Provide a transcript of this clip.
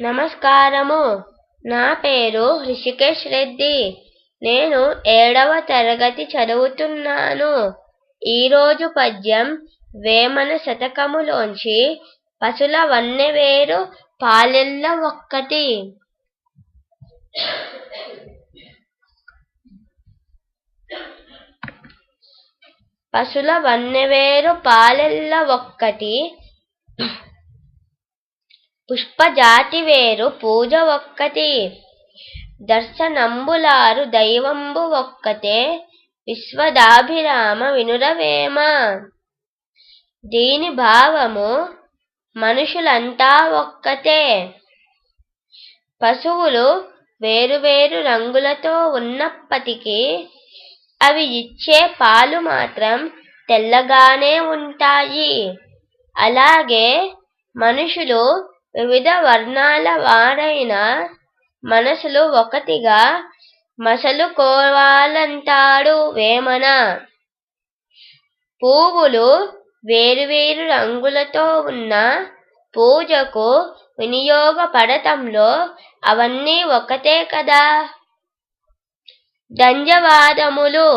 నమస్కారము. నా పేరు హృషికేష్ రెడ్డి. నేను 7వ తరగతి చదువుతున్నాను. ఈరోజు పద్యం వేమన శతకములోంచి పసుల వన్నెవేరు పాలెల్ల ఒక్కటి. పసుల వన్నెవేరు పాలెల్ల ఒక్కటి, పుష్పజాతివేరు పూజ ఒక్కటి, దర్శనంబులారు దైవంబు ఒక్కటే, విశ్వదాభిరామ వినురవేమ. దీని భావము మనుషులంతా ఒక్కటే. పశువులు వేరువేరు రంగులతో ఉన్నప్పటికీ అవి ఇచ్చే పాలు మాత్రం తెల్లగానే ఉంటాయి. అలాగే మనుషులు వివిధ వర్ణాల వారైనా మనసులు ఒకటిగా మసలుకోవాలంటాడు వేమన. పువ్వులు వేరువేరు రంగులతో ఉన్న పూజకు వినియోగపడటంలో అవన్నీ ఒకటే కదా. ధన్యవాదములు.